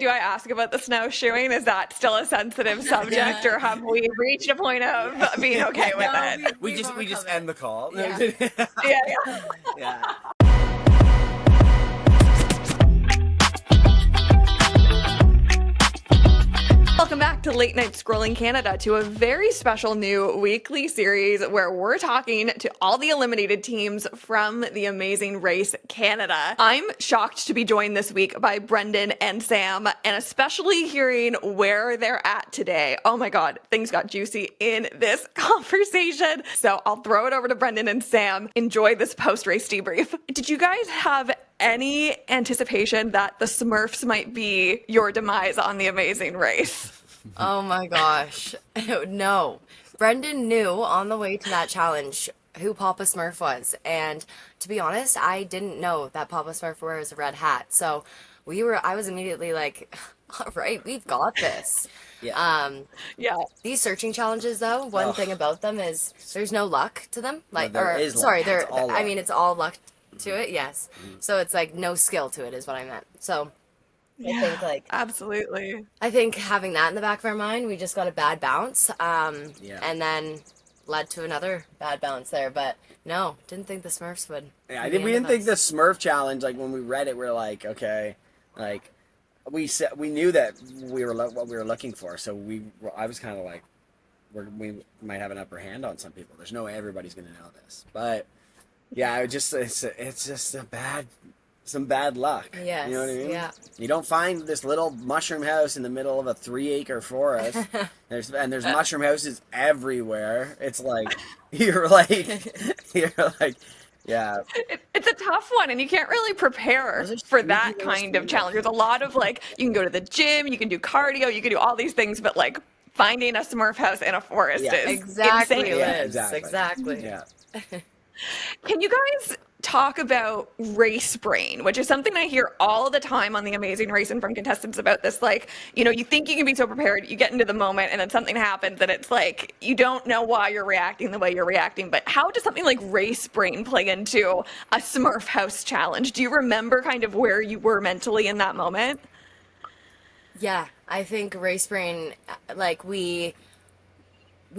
Do I ask about the snowshoeing? Is that still a sensitive subject, or have we reached a point of being okay with No, it? We just end the call. Yeah. Yeah. Yeah. Welcome back to Late Night Scrolling Canada, to a very special new weekly series where we're talking to all the eliminated teams from the Amazing Race Canada. I'm shocked to be joined this week by Brendan and Sam, and especially hearing where they're at today. Oh my God, things got juicy in this conversation. So I'll throw it over to Brendan and Sam. Enjoy this post-race debrief. Did you guys have any anticipation that the Smurfs might be your demise on the Amazing Race? Oh my gosh. No. Brendan knew on the way to that challenge who Papa Smurf was. And to be honest, I didn't know that Papa Smurf wears a red hat. So I was immediately like, all right, we've got this. Yeah. Yeah. These searching challenges though, one thing about them is there's no luck to them. Like, there or is luck. sorry, It's all luck. it's all luck to it. Yes. So it's like no skill to it is what I meant. So I think having that in the back of our mind, we just got a bad bounce, and then led to another bad bounce there. But no, didn't think the Smurfs would. Yeah, we didn't think the Smurf challenge. Like when we read it, we are like, okay, like we knew that we were what we were looking for. So I was kind of like, we might have an upper hand on some people. There's no way everybody's gonna know this, but yeah, it's just some bad luck. Yes, you know what I mean? yeah. You don't find this little mushroom house in the middle of a 3-acre forest. There's mushroom houses everywhere. It's like you're like, yeah. It's a tough one, and you can't really prepare for that kind of challenge. There's a lot of like, you can go to the gym, you can do cardio, you can do all these things, but like finding a Smurf house in a forest is exactly, insane. Liz. Yeah, Exactly. Yeah. Can you guys talk about race brain, which is something I hear all the time on The Amazing Race and from contestants about this? Like, you think you can be so prepared, you get into the moment, and then something happens, and it's like, you don't know why you're reacting the way you're reacting. But how does something like race brain play into a Smurf house challenge? Do you remember kind of where you were mentally in that moment? Yeah, I think race brain, like we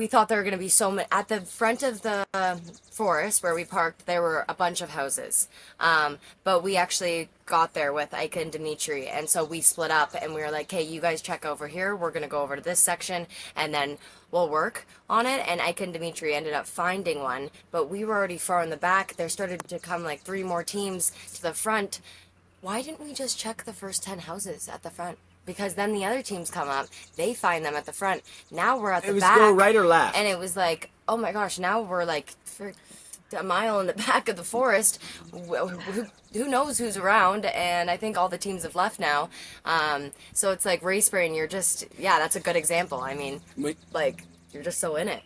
thought there were going to be so many at the front of the forest where we parked. There were a bunch of houses, but we actually got there with Ika and Dimitri, and so we split up and we were like, "Hey, you guys check over here. We're going to go over to this section, and then we'll work on it." And Ika and Dimitri ended up finding one, but we were already far in the back. There started to come like 3 more teams to the front. Why didn't we just check the first 10 houses at the front? Because then the other teams come up, they find them at the front. Now we're at the back. It was go right or left. And it was like, oh my gosh, now we're like for a mile in the back of the forest. Who knows who's around? And I think all the teams have left now. So it's like race brain, you're just, that's a good example. I mean, like, you're just so in it.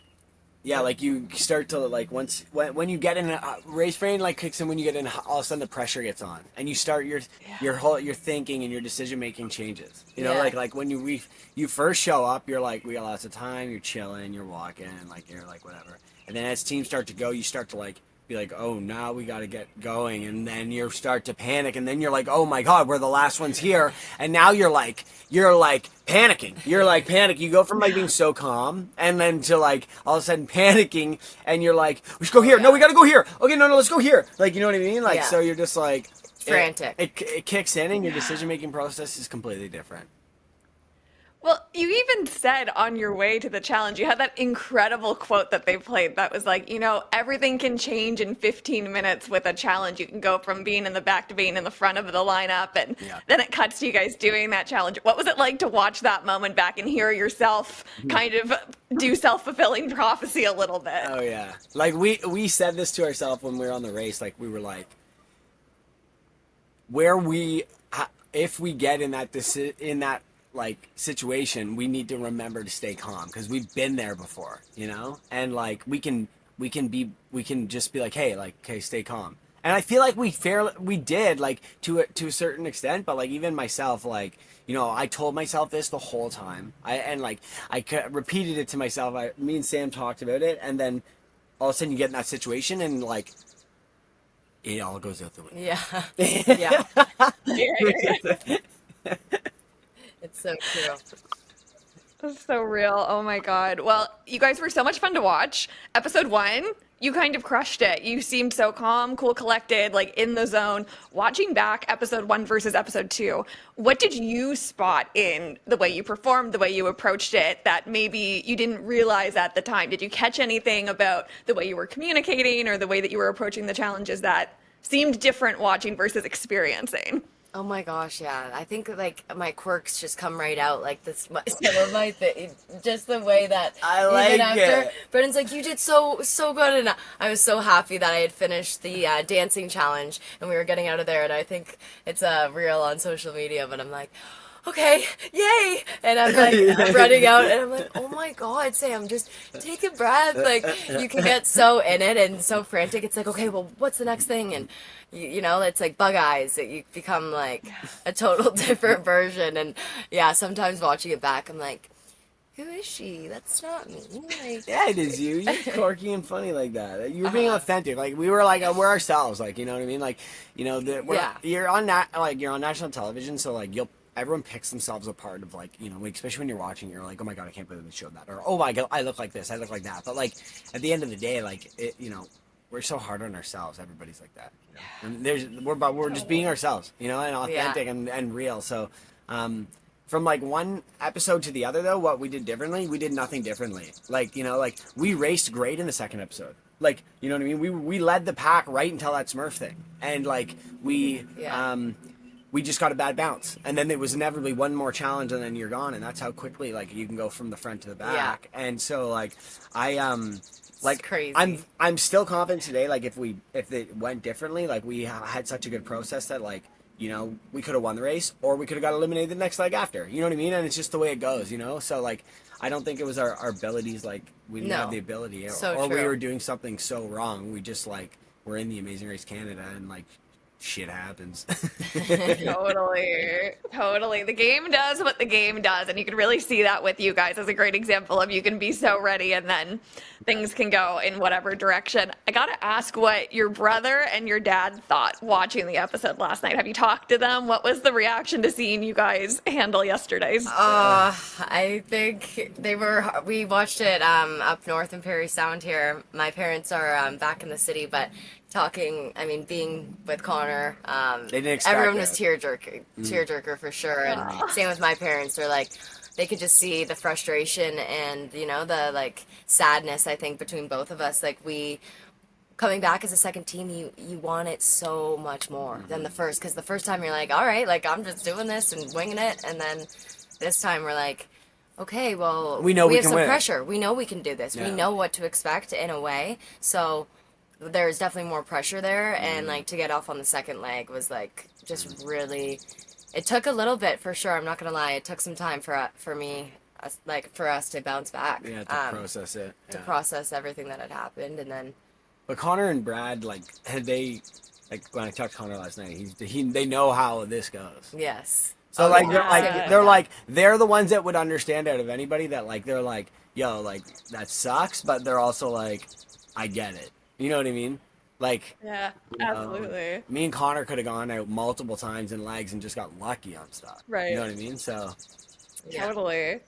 Yeah, like you start to like when you get in a race brain like kicks in when you get in, all of a sudden the pressure gets on and you start your thinking and your decision making changes. You know, like when you first show up, you're like, we got lots of time, you're chilling, you're walking, like you're like whatever. And then as teams start to go, you start to like be like, oh, now we got to get going, and then you start to panic, and then you're like, oh my God, we're the last ones here, and now you're like panicking. You're like panic. You go from like being so calm, and then to like all of a sudden panicking, and you're like, we should go here. No, we got to go here. Okay, no, let's go here. Like, you know what I mean? Like, so you're just like frantic. It kicks in, and your decision making process is completely different. Well, you even said on your way to the challenge, you had that incredible quote that they played that was like, everything can change in 15 minutes with a challenge. You can go from being in the back to being in the front of the lineup, and then it cuts to you guys doing that challenge. What was it like to watch that moment back and hear yourself kind of do self-fulfilling prophecy a little bit? Oh, yeah. Like, we said this to ourselves when we were on the race. Like, we were like, if we get in that like situation, we need to remember to stay calm because we've been there before, and like we can just be like, hey, stay calm. And I feel like we did like to a certain extent, but like even myself, like, I told myself this the whole time. I repeated it to myself. Me and Sam talked about it, and then all of a sudden you get in that situation and like it all goes out the window. Yeah. So true. That's so real. Oh my God. Well, you guys were so much fun to watch. Episode 1, you kind of crushed it. You seemed so calm, cool, collected, like in the zone. Watching back episode 1 versus episode 2, what did you spot in the way you performed, the way you approached it that maybe you didn't realize at the time? Did you catch anything about the way you were communicating or the way that you were approaching the challenges that seemed different watching versus experiencing? Oh my gosh, yeah. I think like my quirks just come right out, like this. Some of my just the way that I like it. Brendan's like, you did so good, and I was so happy that I had finished the dancing challenge, and we were getting out of there. And I think it's a reel on social media, but I'm like, okay, yay! And I'm like running out, and I'm like, oh my God, Sam, just take a breath. Like you can get so in it and so frantic. It's like, okay, well, what's the next thing? And you know, it's like bug eyes that you become like a total different version. And yeah, sometimes watching it back, I'm like, who is she? That's not me. Like, Yeah, it is you. You're quirky and funny like that. You're being authentic. Like we were like we're ourselves. Like you know what I mean. Like you know you're on you're on national television, so like everyone picks themselves apart of like you know like, especially when you're watching, you're like, oh my God, I can't believe they showed that, or oh my God, I look like this, I look like that. But like at the end of the day, like it, you know, we're so hard on ourselves. Everybody's like that. You know? And we're just being ourselves, you know, and authentic and real. So. From like one episode to the other though, what we did differently, we did nothing differently. Like, you know, like we raced great in the second episode. Like, you know what I mean? We led the pack right until that Smurf thing. And like we just got a bad bounce. And then it was inevitably one more challenge and then you're gone. And that's how quickly like you can go from the front to the back. Yeah. And so like like crazy. I'm still confident today, like if it went differently, like we had such a good process that like you know, we could have won the race, or we could have got eliminated the next leg after. You know what I mean? And it's just the way it goes, you know? So, like, I don't think it was our abilities, like, we didn't have the ability. Or we were doing something so wrong. We just, like, we're in the Amazing Race Canada, and, like, shit happens. Totally. The game does what the game does, and you can really see that with you guys as a great example of you can be so ready and then things can go in whatever direction. I gotta ask what your brother and your dad thought watching the episode last night. Have you talked to them? What was the reaction to seeing you guys handle yesterday's? I think we watched it up north in Parry Sound here. My parents are back in the city, but being with Connor, they didn't expect everyone was tearjerker for sure. And same with my parents. They're like, they could just see the frustration and, you know, the like sadness, I think, between both of us. Like coming back as a second team, you want it so much more than the first. Because the first time you're like, all right, like I'm just doing this and winging it. And then this time we're like, okay, well, we have some pressure. We know we can do this. Yeah. We know what to expect in a way. So there's definitely more pressure there, and like to get off on the second leg was like just really, it took a little bit for sure. I'm not gonna lie, it took some time for us to bounce back. Yeah, to process it. To process everything that had happened, and then. But Connor and Brad, like, had they, like when I talked to Connor last night, they know how this goes. Yes. So they're the ones that would understand out of anybody that like they're like, yo, like that sucks, but they're also like, I get it. You know what I mean? Like, yeah, absolutely. Me and Connor could have gone out multiple times in legs and just got lucky on stuff. Right. You know what I mean? So, totally.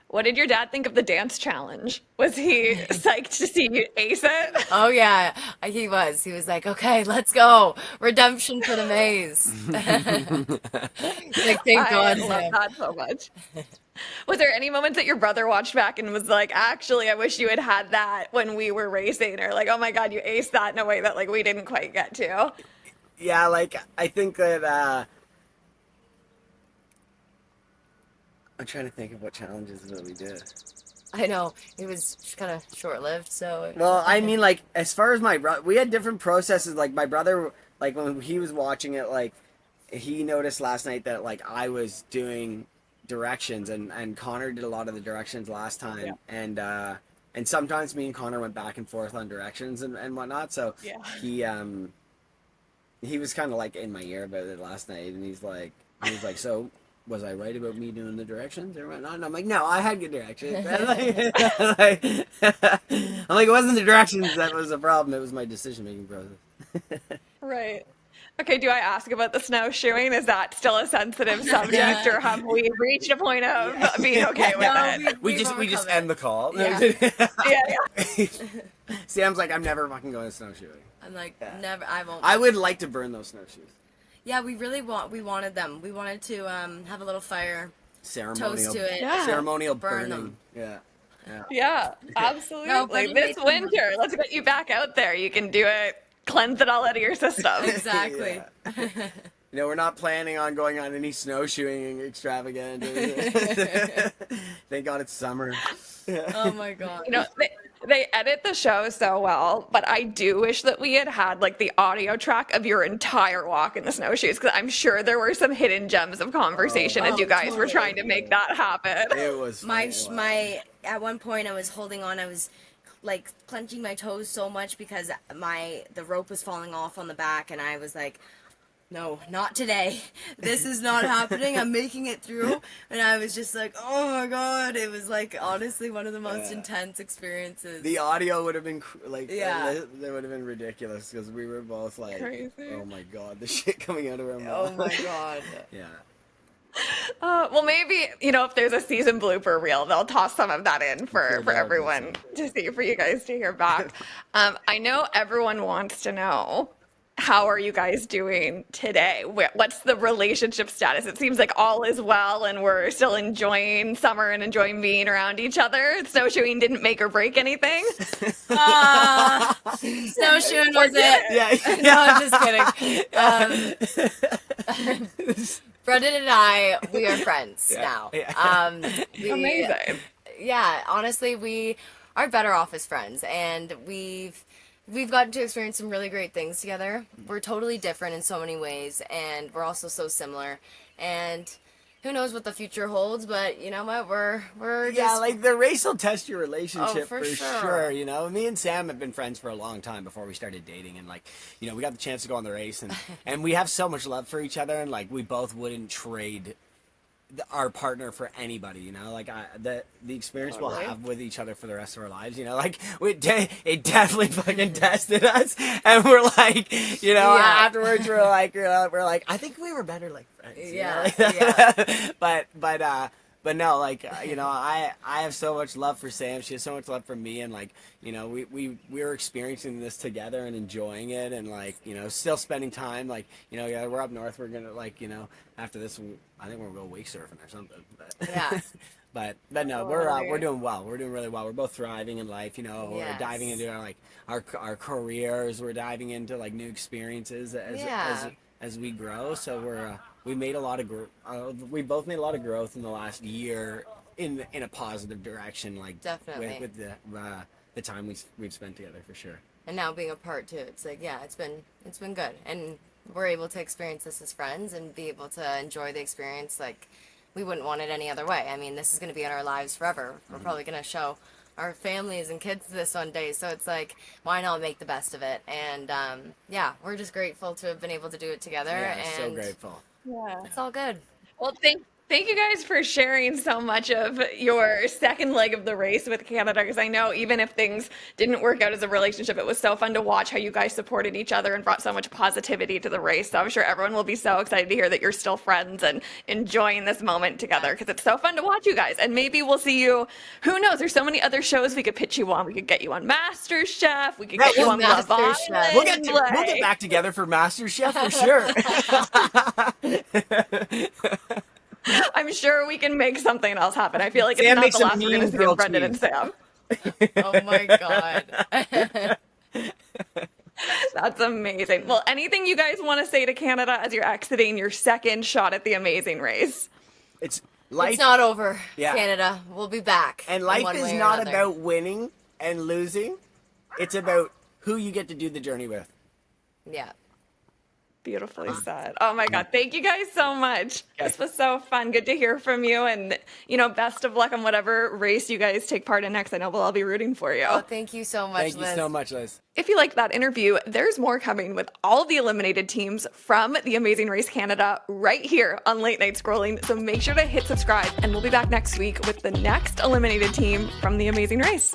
What did your dad think of the dance challenge? Was he psyched to see you ace it? Oh yeah, he was. He was like, "Okay, let's go, redemption for the maze." Like, thank God. I love that so much. Was there any moments that your brother watched back and was like, "Actually, I wish you had had that when we were racing," or like, "Oh my God, you aced that in a way that like we didn't quite get to"? Yeah, like I think that. I'm trying to think of what challenges that we did. I know it was just kind of short-lived. So. Well, I mean, like as far as my brother, we had different processes. Like my brother, like when he was watching it, like he noticed last night that like I was doing directions and Connor did a lot of the directions last time, and sometimes me and Connor went back and forth on directions and whatnot. So he was kind of like in my ear about it last night, and he's like, so. Was I right about me doing the directions or whatnot? And I'm like, no, I had good directions. I'm like, it wasn't the directions that was the problem. It was my decision-making process. Right. Okay, do I ask about the snowshoeing? Is that still a sensitive subject, or have we reached a point of being okay with No, it? We just end the call. Yeah. Yeah. Sam's like, I'm never fucking going snowshoeing. I'm like, never. I won't. I would like to burn those snowshoes. Yeah, we wanted them. We wanted to have a little fire, Ceremonial. toast to it. Yeah. Ceremonial Burn burning. them. Yeah. Yeah, absolutely. No, but you This make them- winter, let's get you back out there. You can do it. Cleanse it all out of your system. Exactly. You know, we're not planning on going on any snowshoeing extravaganza. Thank God it's summer. Oh my god. You know, they edit the show so well, but I do wish that we had had like the audio track of your entire walk in the snowshoes, because I'm sure there were some hidden gems of conversation as you guys were trying to make that happen. It was my at one point I was holding on. I was like clenching my toes so much because the rope was falling off on the back, and I was like, no, not today. This is not happening. I'm making it through. And I was just like, oh my god. It was like honestly one of the most intense experiences. The audio would have been like, Yeah. that would have been ridiculous because we were both like, Crazy. oh my god, the shit coming out of our mouth. Oh my god. Yeah. Well, maybe, you know, if there's a season blooper reel, they'll toss some of that in for that would be everyone to see, for you guys to hear back. I know everyone wants to know, how are you guys doing today? What's the relationship status? It seems like all is well and we're still enjoying summer and enjoying being around each other. Snowshoeing didn't make or break anything. Snowshoeing was it? Yeah. No, I'm just kidding. Brendan and I, we are friends now. Amazing. Yeah, honestly, we are better off as friends, and we've gotten to experience some really great things together. We're totally different in so many ways, and we're also so similar. And who knows what the future holds, but you know what? We're Yeah, just like the race will test your relationship for for sure. sure. You know, me and Sam have been friends for a long time before we started dating, and like, you know, we got the chance to go on the race, and we have so much love for each other, and like we both wouldn't trade our partner for anybody. You know, like the experience we'll have with each other for the rest of our lives. You know, like it definitely fucking tested us, and we're like, you know, Yeah. afterwards we're like, I think we were better like friends. you know, Yeah, like- yeah. But no, like, you know, I have so much love for Sam. She has so much love for me, and like, you know, we're experiencing this together and enjoying it, and like, you know, still spending time. Like, you know, yeah, we're up north. We're gonna, like, you know, after this, I think we're gonna go wake surfing or something. But, Yeah. but no, we're doing well. We're doing really well. We're both thriving in life. You know, Yes. we're diving into our careers. We're diving into like new experiences as we grow. So we made a lot of we both made a lot of growth in the last year in a positive direction. Like Definitely. with the time we've spent together for sure. And now being apart too, it's like, yeah, it's been good, and we're able to experience this as friends and be able to enjoy the experience like we wouldn't want it any other way. I mean, this is going to be in our lives forever. We're probably going to show our families and kids this one day, so it's like, why not make the best of it? And yeah, we're just grateful to have been able to do it together. Yeah, and so grateful. Yeah. it's all good. Well, thank you guys for sharing so much of your second leg of the race with Canada, because I know even if things didn't work out as a relationship, it was so fun to watch how you guys supported each other and brought so much positivity to the race. So I'm sure everyone will be so excited to hear that you're still friends and enjoying this moment together, because it's so fun to watch you guys. And maybe we'll see you, who knows, there's so many other shows we could pitch you on. We could get you on MasterChef. We could get you on Love MasterChef. Island. We'll get back together for MasterChef for sure. I'm sure we can make something else happen. I feel like it's Sam not makes the a last we're going mean to see of grilled Brendan and cheese. Sam. Oh my god. That's amazing. Well, anything you guys want to say to Canada as you're exiting your second shot at the amazing race? It's life, It's not over, Yeah. Canada. We'll be back. and in life one is way or not another. about winning and losing. It's about who you get to do the journey with. Yeah. Beautifully said. Oh my God. Thank you guys so much. This was so fun. Good to hear from you. And, you know, best of luck on whatever race you guys take part in next. I know we'll all be rooting for you. Oh, thank you so much, Thank you Liz. so much, Liz. If you liked that interview, there's more coming with all the eliminated teams from the Amazing Race Canada right here on Late Night Scrolling. So make sure to hit subscribe, and we'll be back next week with the next eliminated team from the Amazing Race.